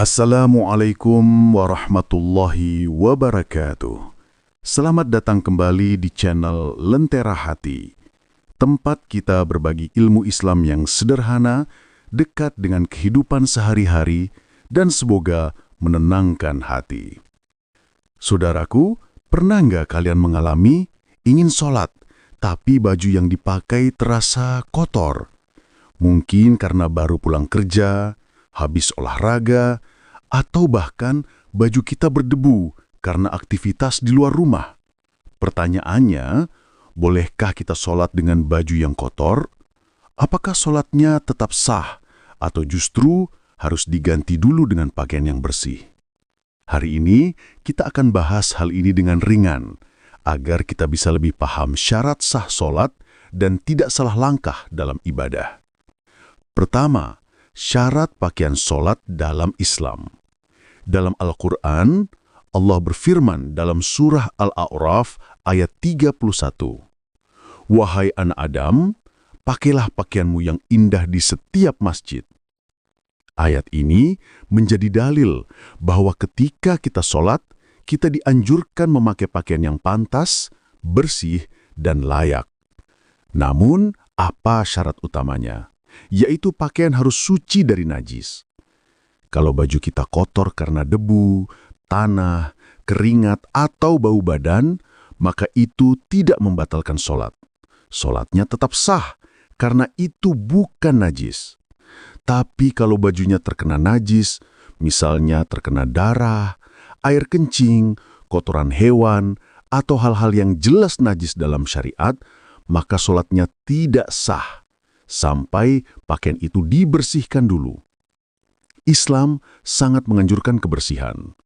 Assalamualaikum warahmatullahi wabarakatuh. Selamat datang kembali di channel Lentera Hati, tempat kita berbagi ilmu Islam yang sederhana, dekat dengan kehidupan sehari-hari, dan semoga menenangkan hati. Saudaraku, pernah nggak kalian mengalami ingin sholat, tapi baju yang dipakai terasa kotor? Mungkin karena baru pulang kerja, habis olahraga, atau bahkan baju kita berdebu karena aktivitas di luar rumah. Pertanyaannya, bolehkah kita sholat dengan baju yang kotor? Apakah sholatnya tetap sah atau justru harus diganti dulu dengan pakaian yang bersih? Hari ini kita akan bahas hal ini dengan ringan, agar kita bisa lebih paham syarat sah sholat dan tidak salah langkah dalam ibadah. Pertama, syarat pakaian sholat dalam Islam. Dalam Al-Quran, Allah berfirman dalam surah Al-A'raf ayat 31, "Wahai anak Adam, pakailah pakaianmu yang indah di setiap masjid." Ayat ini menjadi dalil bahwa ketika kita sholat, kita dianjurkan memakai pakaian yang pantas, bersih, dan layak. Namun, apa syarat utamanya? Yaitu pakaian harus suci dari najis. Kalau baju kita kotor karena debu, tanah, keringat, atau bau badan, maka itu tidak membatalkan sholat. Sholatnya tetap sah, karena itu bukan najis. Tapi kalau bajunya terkena najis, misalnya terkena darah, air kencing, kotoran hewan, atau hal-hal yang jelas najis dalam syariat, maka sholatnya tidak sah sampai pakaian itu dibersihkan dulu. Islam sangat menganjurkan kebersihan.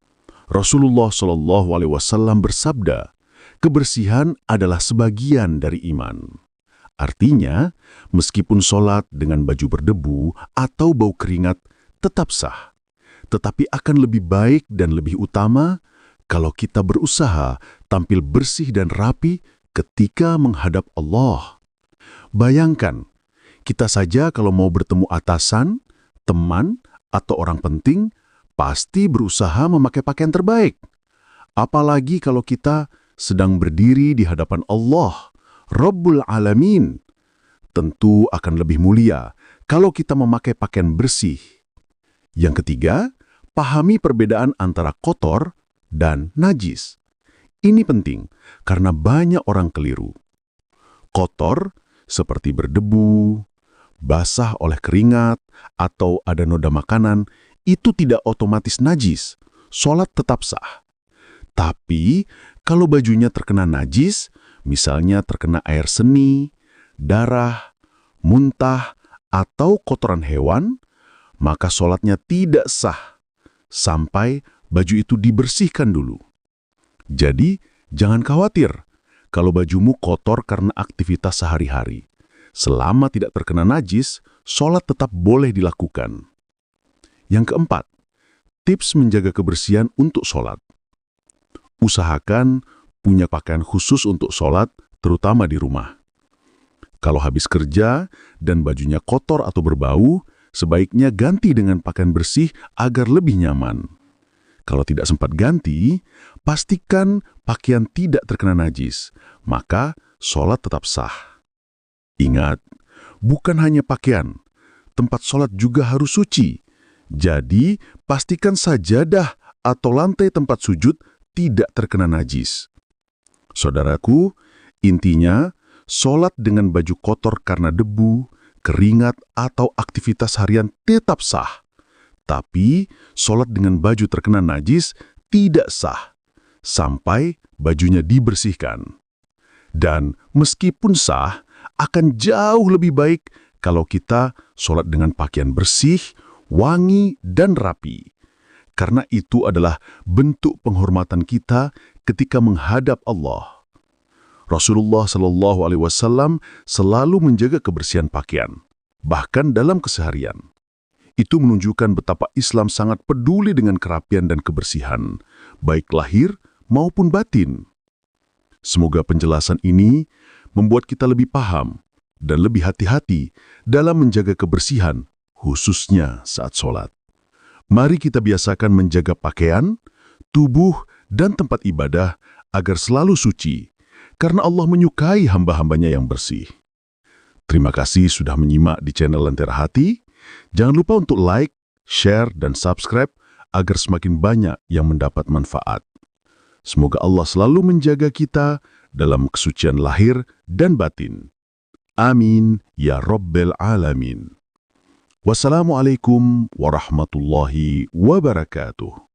Rasulullah SAW bersabda, kebersihan adalah sebagian dari iman. Artinya, meskipun sholat dengan baju berdebu atau bau keringat tetap sah, tetapi akan lebih baik dan lebih utama kalau kita berusaha tampil bersih dan rapi ketika menghadap Allah. Bayangkan, kita saja kalau mau bertemu atasan, teman, atau orang penting, pasti berusaha memakai pakaian terbaik. Apalagi kalau kita sedang berdiri di hadapan Allah, Rabbul Alamin. Tentu akan lebih mulia kalau kita memakai pakaian bersih. Yang ketiga, pahami perbedaan antara kotor dan najis. Ini penting karena banyak orang keliru. Kotor seperti berdebu, basah oleh keringat, atau ada noda makanan, itu tidak otomatis najis. Sholat tetap sah. Tapi, kalau bajunya terkena najis, misalnya terkena air seni, darah, muntah, atau kotoran hewan, maka sholatnya tidak sah sampai baju itu dibersihkan dulu. Jadi, jangan khawatir kalau bajumu kotor karena aktivitas sehari-hari. Selama tidak terkena najis, sholat tetap boleh dilakukan. Yang keempat, tips menjaga kebersihan untuk sholat. Usahakan punya pakaian khusus untuk sholat, terutama di rumah. Kalau habis kerja dan bajunya kotor atau berbau, sebaiknya ganti dengan pakaian bersih agar lebih nyaman. Kalau tidak sempat ganti, pastikan pakaian tidak terkena najis, maka sholat tetap sah. Ingat, bukan hanya pakaian, tempat sholat juga harus suci. Jadi, pastikan sajadah atau lantai tempat sujud tidak terkena najis. Saudaraku, intinya, sholat dengan baju kotor karena debu, keringat, atau aktivitas harian tetap sah. Tapi, sholat dengan baju terkena najis tidak sah, sampai bajunya dibersihkan. Dan meskipun sah, akan jauh lebih baik kalau kita sholat dengan pakaian bersih, wangi, dan rapi. Karena itu adalah bentuk penghormatan kita ketika menghadap Allah. Rasulullah SAW selalu menjaga kebersihan pakaian, bahkan dalam keseharian. Itu menunjukkan betapa Islam sangat peduli dengan kerapian dan kebersihan, baik lahir maupun batin. Semoga penjelasan ini membuat kita lebih paham dan lebih hati-hati dalam menjaga kebersihan, khususnya saat sholat. Mari kita biasakan menjaga pakaian, tubuh, dan tempat ibadah agar selalu suci, karena Allah menyukai hamba-hambanya yang bersih. Terima kasih sudah menyimak di channel Lentera Hati. Jangan lupa untuk like, share, dan subscribe agar semakin banyak yang mendapat manfaat. Semoga Allah selalu menjaga kita dalam kesucian lahir dan batin. Amin ya Rabbal Alamin. Wassalamualaikum warahmatullahi wabarakatuh.